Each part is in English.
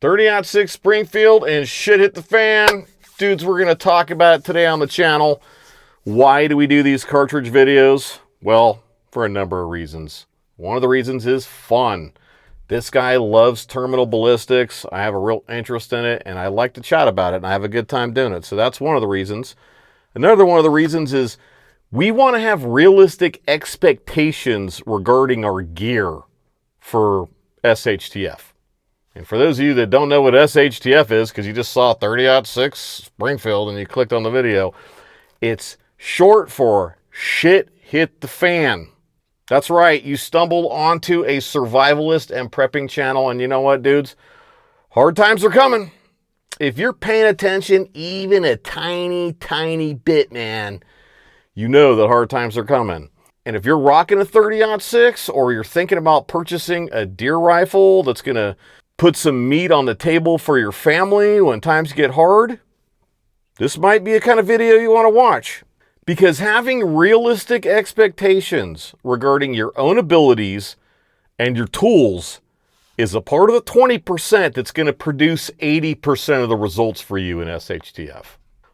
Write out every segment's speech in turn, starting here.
30-06 Springfield and shit hit the fan. Dudes, we're going to talk about it today on the channel. Why do we do these cartridge videos? Well, for a number of reasons. One of the reasons is fun. This guy loves terminal ballistics. I have a real interest in it, and I like to chat about it, and I have a good time doing it. So that's one of the reasons. Another one of the reasons is we want to have realistic expectations regarding our gear for SHTF. And for those of you that don't know what SHTF is, because you just saw 30-06 Springfield and you clicked on the video, it's short for shit hit the fan. That's right, you stumbled onto a survivalist and prepping channel, and you know what, dudes? Hard times are coming. If you're paying attention even a tiny, tiny bit, man, you know that hard times are coming. And if you're rocking a 30-06 or you're thinking about purchasing a deer rifle that's going to put some meat on the table for your family when times get hard, this might be a kind of video you want to watch. Because having realistic expectations regarding your own abilities and your tools is a part of the 20% that's going to produce 80% of the results for you in SHTF.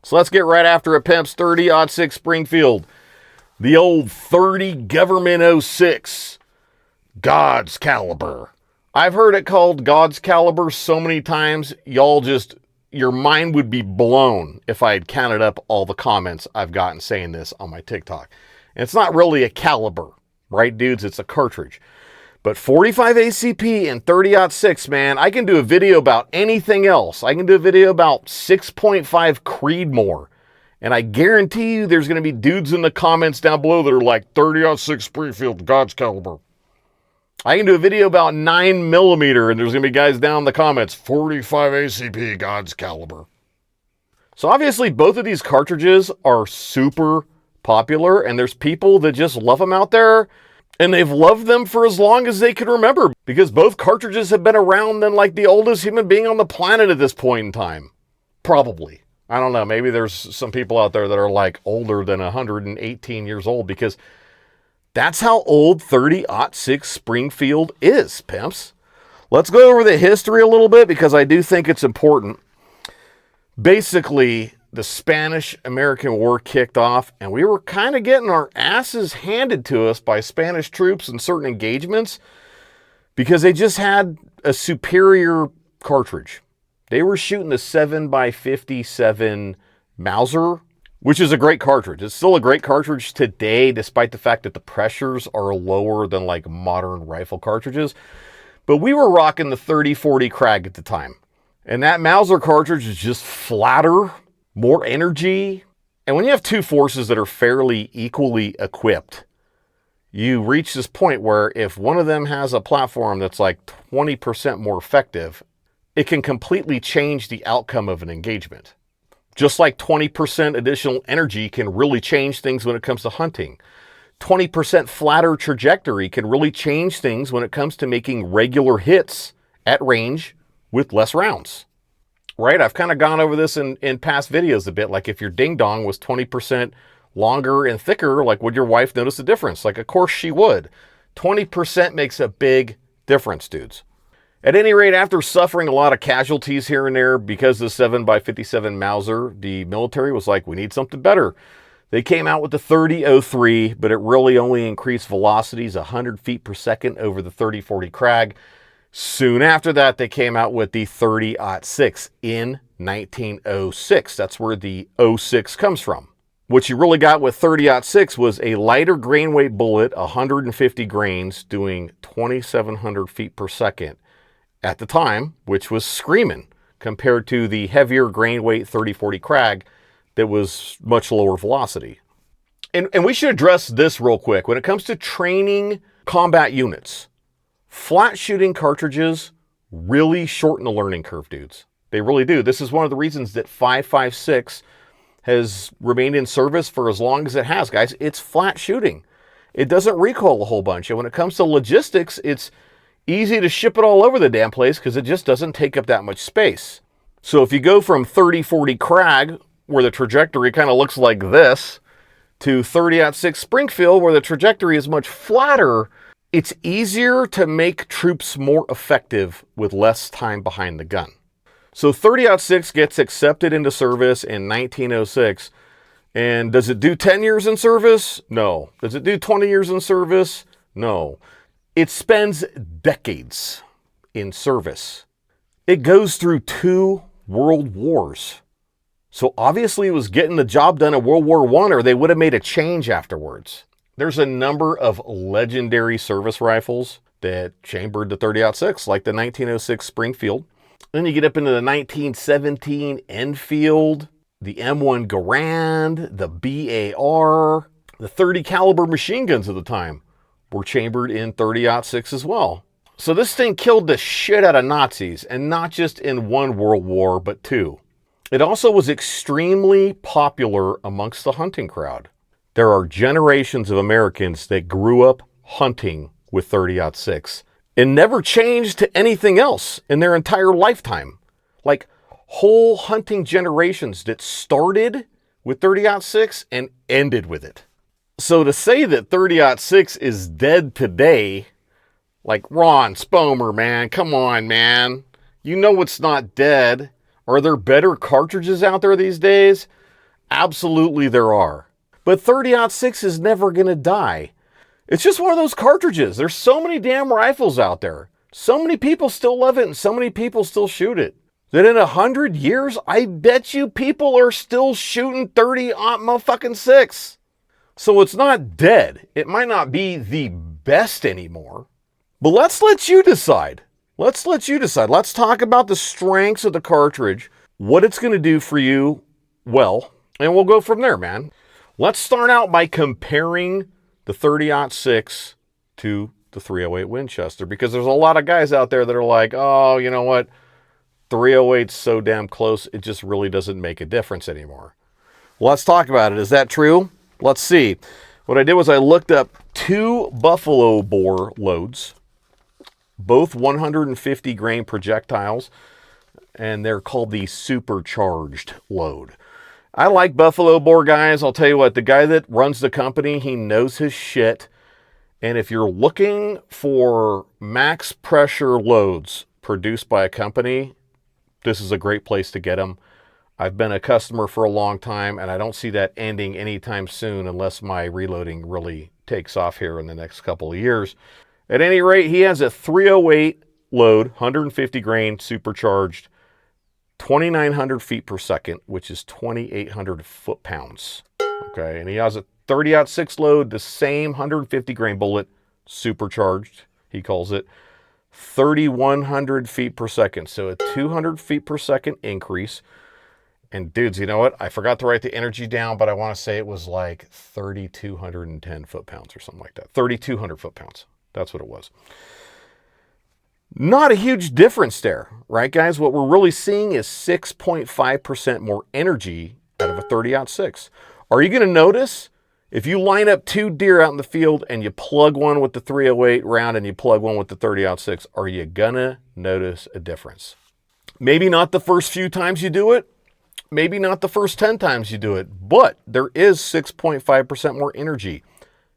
So let's get right after it, pimps. 30-06 Springfield. The old 30 Government 06 God's Caliber. I've heard it called God's Caliber so many times, your mind would be blown if I had counted up all the comments I've gotten saying this on my TikTok. And it's not really a caliber, right, dudes? It's a cartridge. But 45 ACP and 30-06, man, I can do a video about anything else. I can do a video about 6.5 Creedmoor. And I guarantee you there's going to be dudes in the comments down below that are like 30-06 Springfield God's Caliber. I can do a video about 9mm, and there's going to be guys down in the comments, 45 ACP God's Caliber. So obviously both of these cartridges are super popular, and there's people that just love them out there, and they've loved them for as long as they can remember, because both cartridges have been around than like the oldest human being on the planet at this point in time. Probably. I don't know. Maybe there's some people out there that are like older than 118 years old, because that's how old 30-06 Springfield is, pimps. Let's go over the history a little bit because I do think it's important. Basically, the Spanish-American War kicked off, and we were kind of getting our asses handed to us by Spanish troops in certain engagements because they just had a superior cartridge. They were shooting the 7x57 Mauser, which is a great cartridge. It's still a great cartridge today, despite the fact that the pressures are lower than like modern rifle cartridges. But we were rocking the 30-40 Krag at the time. And that Mauser cartridge is just flatter, more energy. And when you have two forces that are fairly equally equipped, you reach this point where if one of them has a platform that's like 20% more effective, it can completely change the outcome of an engagement. Just like 20% additional energy can really change things when it comes to hunting. 20% flatter trajectory can really change things when it comes to making regular hits at range with less rounds. Right? I've kind of gone over this in past videos a bit. Like if your ding-dong was 20% longer and thicker, like would your wife notice a difference? Like of course she would. 20% makes a big difference, dudes. At any rate, after suffering a lot of casualties here and there because of the 7x57 Mauser, the military was like, we need something better. They came out with the 30-03, but it really only increased velocities 100 feet per second over the 30-40 Krag. Soon after that, they came out with the 30-06 in 1906. That's where the 06 comes from. What you really got with 30-06 was a lighter grain weight bullet, 150 grains, doing 2,700 feet per second. At the time, which was screaming compared to the heavier grain weight 30-40 Krag that was much lower velocity. And we should address this real quick. When it comes to training combat units, flat shooting cartridges really shorten the learning curve, dudes. They really do. This is one of the reasons that 5.56 has remained in service for as long as it has, guys. It's flat shooting. It doesn't recoil a whole bunch. And when it comes to logistics, it's easy to ship it all over the damn place because it just doesn't take up that much space. So if you go from 30-40 Krag, where the trajectory kind of looks like this, to 30-06 Springfield, where the trajectory is much flatter, It's easier to make troops more effective with less time behind the gun. So 30-06 gets accepted into service in 1906. And does it do 10 years in service? No. Does it do 20 years in service? No. It spends decades in service. It goes through 2 world wars. So obviously it was getting the job done in World War I, or they would have made a change afterwards. There's a number of legendary service rifles that chambered the 30-06, like the 1906 Springfield. Then you get up into the 1917 Enfield, the M1 Garand, the BAR, the 30 caliber machine guns of the time were chambered in 30-06 as well. So this thing killed the shit out of Nazis, and not just in one world war, but 2. It also was extremely popular amongst the hunting crowd. There are generations of Americans that grew up hunting with 30-06 and never changed to anything else in their entire lifetime. Like whole hunting generations that started with 30-06 and ended with it. So to say that 30-06 is dead today, like Ron Spomer, man, come on, man. You know it's not dead. Are there better cartridges out there these days? Absolutely there are. But 30-06 is never going to die. It's just one of those cartridges. There's so many damn rifles out there. So many people still love it and so many people still shoot it. That in 100 years, I bet you people are still shooting 30-06. So it's not dead. It might not be the best anymore. But let's let you decide. Let's let you decide. Let's talk about the strengths of the cartridge, what it's going to do for you, well, and we'll go from there, man. Let's start out by comparing the 30-06 to the 308 Winchester, because there's a lot of guys out there that are like, oh, you know what? 308's so damn close, it just really doesn't make a difference anymore. Well, let's talk about it. Is that true? Let's see. What I did was I looked up 2 buffalo bore loads, both 150 grain projectiles, and they're called the supercharged load. I like buffalo bore, guys. I'll tell you what, the guy that runs the company, he knows his shit. And if you're looking for max pressure loads produced by a company, this is a great place to get them. I've been a customer for a long time, and I don't see that ending anytime soon unless my reloading really takes off here in the next couple of years. At any rate, he has a 308 load, 150 grain, supercharged, 2,900 feet per second, which is 2,800 foot-pounds. Okay, and he has a 30-06 load, the same 150 grain bullet, supercharged, he calls it, 3,100 feet per second. So a 200 feet per second increase. And dudes, you know what? I forgot to write the energy down, but I want to say it was like 3,210 foot-pounds or something like that. 3,200 foot-pounds. That's what it was. Not a huge difference there, right, guys? What we're really seeing is 6.5% more energy out of a 30-06. Are you going to notice if you line up 2 deer out in the field and you plug one with the 308 round and you plug one with the 30-06, are you going to notice a difference? Maybe not the first few times you do it. Maybe not the first 10 times you do it, but there is 6.5% more energy.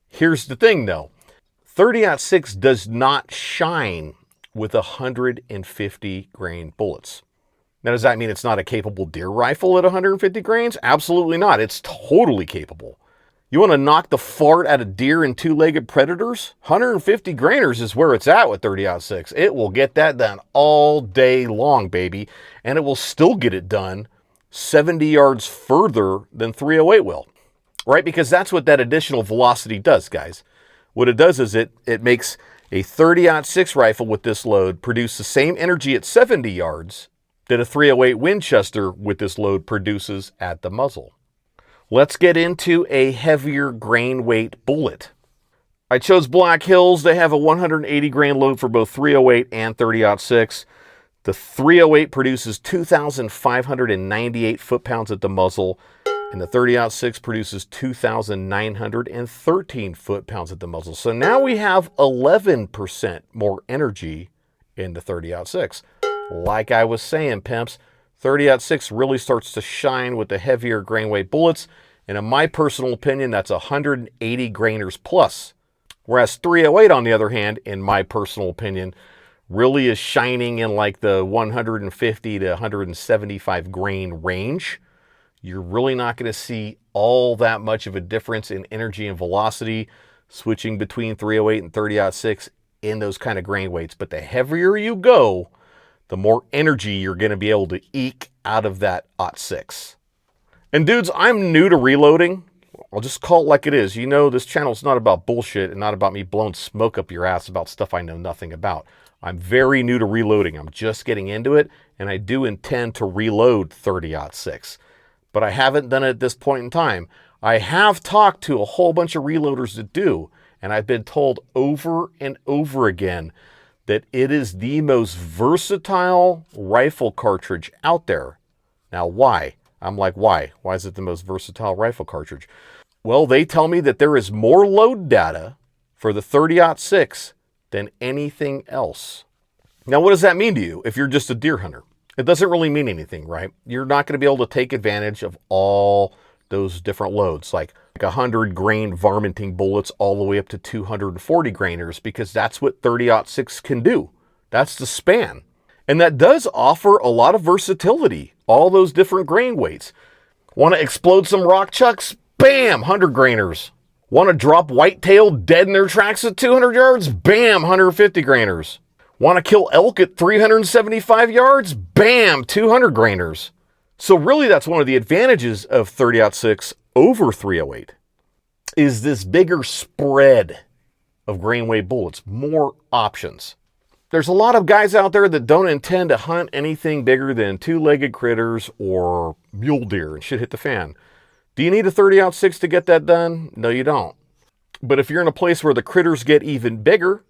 Here's the thing, though. 30-06 does not shine with 150 grain bullets. Now, does that mean it's not a capable deer rifle at 150 grains? Absolutely not. It's totally capable. You want to knock the fart out of deer and 2-legged predators? 150 grainers is where it's at with 30-06. It will get that done all day long, baby. And it will still get it done 70 yards further than 308 will, right? Because that's what that additional velocity does, guys. What it does is it makes a 30-06 rifle with this load produce the same energy at 70 yards that a 308 Winchester with this load produces at the muzzle. Let's get into a heavier grain weight bullet. I chose Black Hills. They have a 180 grain load for both 308 and 30-06. The 308 produces 2,598 foot-pounds at the muzzle, and the 30-06 produces 2,913 foot-pounds at the muzzle. So now we have 11% more energy in the 30-06. Like I was saying, pimps, 30-06 really starts to shine with the heavier grain weight bullets, and in my personal opinion, that's 180 grainers plus. Whereas 308, on the other hand, in my personal opinion, really is shining in like the 150 to 175 grain range. You're really not going to see all that much of a difference in energy and velocity switching between 308 and 30-06 in those kind of grain weights. But the heavier you go, the more energy you're going to be able to eke out of that 06. And dudes, I'm new to reloading. I'll just call it like it is. You know, this channel is not about bullshit and not about me blowing smoke up your ass about stuff I know nothing about. I'm very new to reloading. I'm just getting into it, and I do intend to reload 30-06. But I haven't done it at this point in time. I have talked to a whole bunch of reloaders that do, and I've been told over and over again that it is the most versatile rifle cartridge out there. Now, why? I'm like, why? Why is it the most versatile rifle cartridge? Well, they tell me that there is more load data for the 30-06 than anything else. Now, what does that mean to you if you're just a deer hunter? It doesn't really mean anything, right? You're not going to be able to take advantage of all those different loads, like 100 grain varminting bullets all the way up to 240 grainers, because that's what 30-06 can do. That's the span. And that does offer a lot of versatility, all those different grain weights. Want to explode some rock chucks? Bam, 100 grainers. Want to drop whitetail dead in their tracks at 200 yards? Bam, 150 grainers. Want to kill elk at 375 yards? Bam, 200 grainers. So really that's one of the advantages of 30-06 over 308 is this bigger spread of grain weight bullets, more options. There's a lot of guys out there that don't intend to hunt anything bigger than two-legged critters or mule deer and shit hit the fan. Do you need a 30-06 to get that done? No, you don't. But if you're in a place where the critters get even bigger,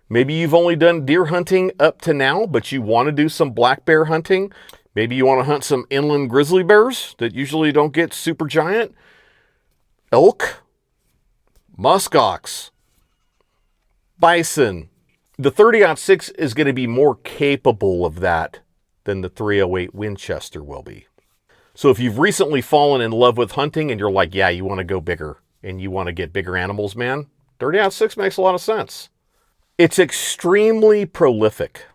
maybe you've only done deer hunting up to now, but you want to do some black bear hunting. Maybe you want to hunt some inland grizzly bears that usually don't get super giant. Elk, muskox, bison. The 30-06 is going to be more capable of that than the 308 Winchester will be. So if you've recently fallen in love with hunting and you're like, yeah, you want to go bigger and you want to get bigger animals, man, 30-06 makes a lot of sense. It's extremely prolific.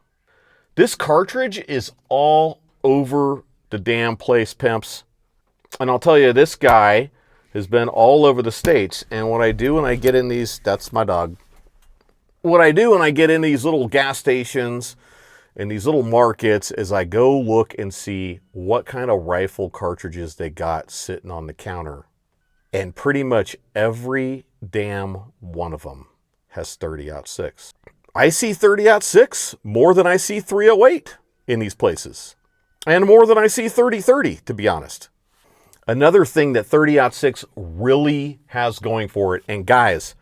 This cartridge is all over the damn place, pimps. And I'll tell you, this guy has been all over the States. And what I do when I get in these, that's my dog. What I do when I get in these little gas stations and these little markets is I go look and see what kind of rifle cartridges they got sitting on the counter. And pretty much every damn one of them has 30-06. I see 30-06 more than I see 308 in these places. And more than I see 30-30, to be honest. Another thing that 30-06 really has going for it, and guys,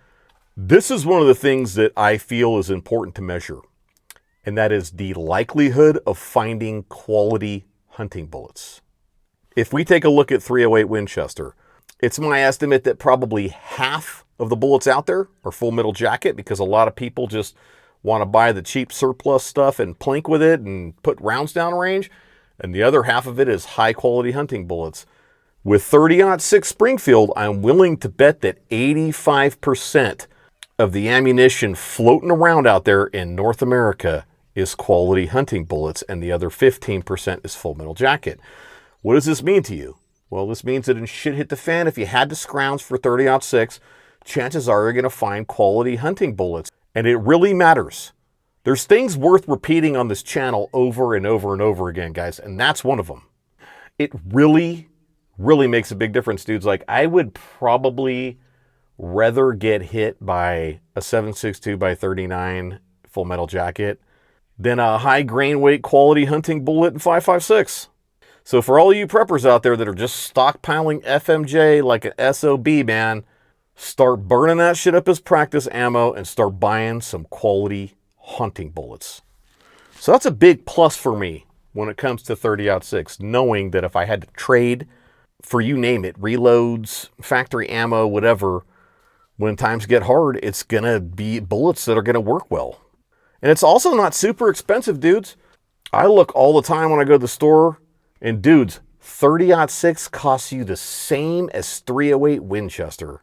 this is one of the things that I feel is important to measure, and that is the likelihood of finding quality hunting bullets. If we take a look at 308 Winchester, it's my estimate that probably half of the bullets out there are full metal jacket, because a lot of people just want to buy the cheap surplus stuff and plink with it and put rounds down range, and the other half of it is high quality hunting bullets. With 30-06 Springfield, I'm willing to bet that 85% of the ammunition floating around out there in North America is quality hunting bullets, and the other 15% is full metal jacket. What does this mean to you? Well, this means that in shit hit the fan, if you had to scrounge for 30-06, chances are you're going to find quality hunting bullets. And it really matters. There's things worth repeating on this channel over and over and over again, guys, and that's one of them. It really makes a big difference, dudes. Like, I would probably rather get hit by a 7.62 by 39 full metal jacket than a high grain weight quality hunting bullet in 5.56. So for all you preppers out there that are just stockpiling FMJ like an SOB, man, start burning that shit up as practice ammo and start buying some quality hunting bullets. So that's a big plus for me when it comes to 30-06, knowing that if I had to trade for, you name it, reloads, factory ammo, whatever, when times get hard, it's going to be bullets that are going to work well. And it's also not super expensive, dudes. I look all the time when I go to the store, and dudes, 30-06 costs you the same as 308 Winchester.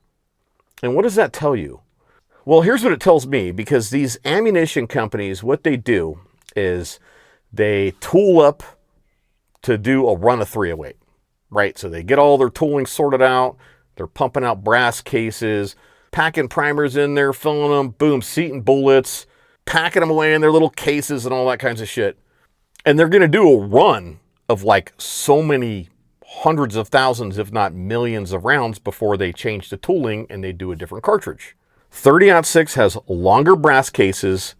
And what does that tell you? Well, here's what it tells me, because these ammunition companies, what they do is they tool up to do a run of 308, right? So they get all their tooling sorted out. They're pumping out brass cases, packing primers in there, filling them, boom, seating bullets, packing them away in their little cases and all that kinds of shit. And they're going to do a run of like so many hundreds of thousands, if not millions of rounds before they change the tooling and they do a different cartridge. 30-06 has longer brass cases,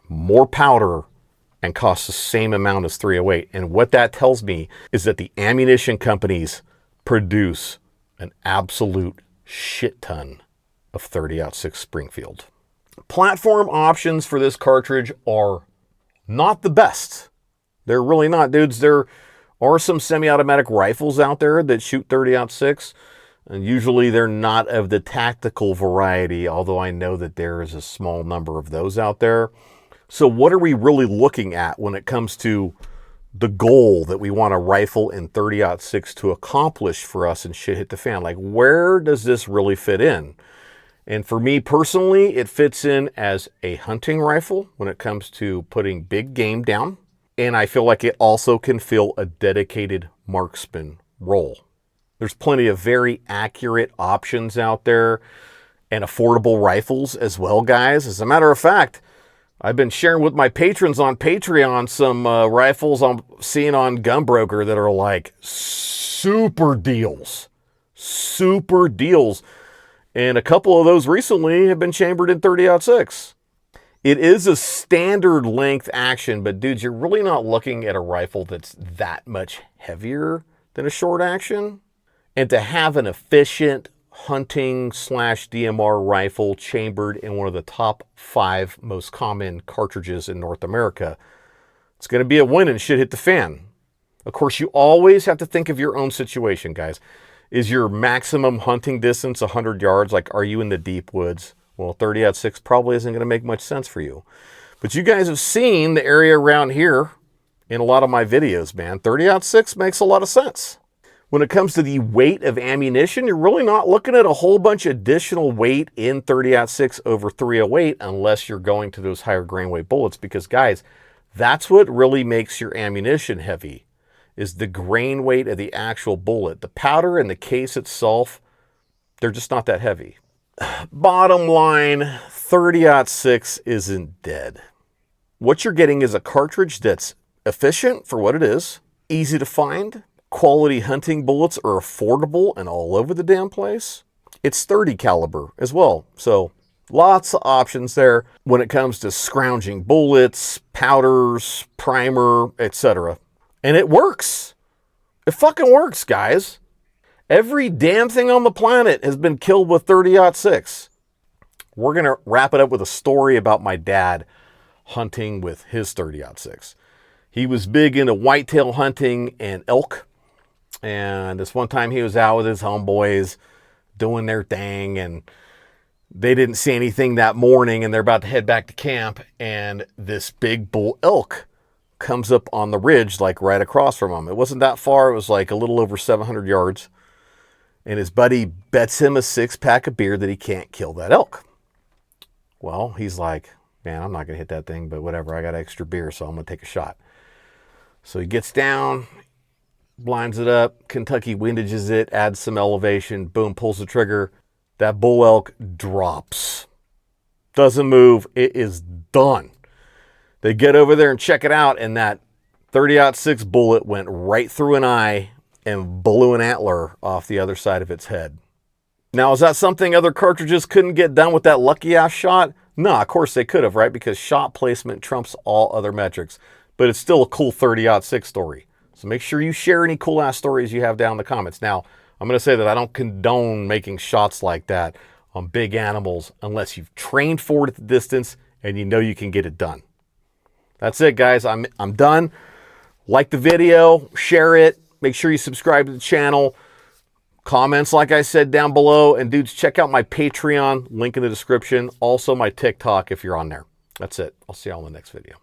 more powder, and costs the same amount as 308. And what that tells me is that the ammunition companies produce an absolute shit ton of 30-06 Springfield. Platform options for this cartridge are not the best. They're really not, dudes. There are some semi-automatic rifles out there that shoot 30-06, and usually they're not of the tactical variety, although I know that there is a small number of those out there. So what are we really looking at when it comes to the goal that we want a rifle in 30-06 to accomplish for us and shit hit the fan? Like, where does this really fit in? And for me personally, it fits in as a hunting rifle when it comes to putting big game down. And I feel like it also can fill a dedicated marksman role. There's plenty of very accurate options out there and affordable rifles as well, guys. As a matter of fact, I've been sharing with my patrons on Patreon some rifles I'm seeing on Gunbroker that are like super deals. Super deals. And a couple of those recently have been chambered in 30-06. It is a standard length action, but dudes, you're really not looking at a rifle that's that much heavier than a short action. And to have an efficient hunting / DMR rifle chambered in one of the top 5 most common cartridges in North America, it's going to be a win and shit hit the fan. Of course, you always have to think of your own situation, guys. Is your maximum hunting distance 100 yards? Like, are you in the deep woods? Well, 30-06 probably isn't going to make much sense for you. But you guys have seen the area around here in a lot of my videos, man. 30-06 makes a lot of sense. When it comes to the weight of ammunition, you're really not looking at a whole bunch of additional weight in 30-06 over 308 unless you're going to those higher grain weight bullets. Because, guys, that's what really makes your ammunition heavy, is the grain weight of the actual bullet. The powder and the case itself, they're just not that heavy. Bottom line, 30-06 isn't dead. What you're getting is a cartridge that's efficient for what it is, easy to find, quality hunting bullets are affordable and all over the damn place. It's 30 caliber as well, so lots of options there when it comes to scrounging bullets, powders, primer, etc. And it works. It fucking works, guys. Every damn thing on the planet has been killed with 30-06. We're going to wrap it up with a story about my dad hunting with his 30-06. He was big into whitetail hunting and elk. And this one time he was out with his homeboys doing their thing, and they didn't see anything that morning, and they're about to head back to camp, and this big bull elk comes up on the ridge, like right across from him. It wasn't that far. It was like a little over 700 yards. And his buddy bets him a 6-pack of beer that he can't kill that elk. Well, he's like, man, I'm not going to hit that thing, but whatever. I got extra beer, so I'm going to take a shot. So he gets down, blinds it up, Kentucky windages it, adds some elevation, boom, pulls the trigger. That bull elk drops. Doesn't move. It is done. They get over there and check it out, and that 30-06 bullet went right through an eye and blew an antler off the other side of its head. Now, is that something other cartridges couldn't get done with that lucky-ass shot? No, of course they could have, right? Because shot placement trumps all other metrics. But it's still a cool 30-06 story. So make sure you share any cool-ass stories you have down in the comments. Now, I'm going to say that I don't condone making shots like that on big animals unless you've trained for it at the distance and you know you can get it done. That's it, guys. I'm done. Like the video, share it. Make sure you subscribe to the channel. Comments, like I said, down below. And dudes, check out my Patreon, link in the description. Also my TikTok if you're on there. That's it. I'll see y'all in the next video.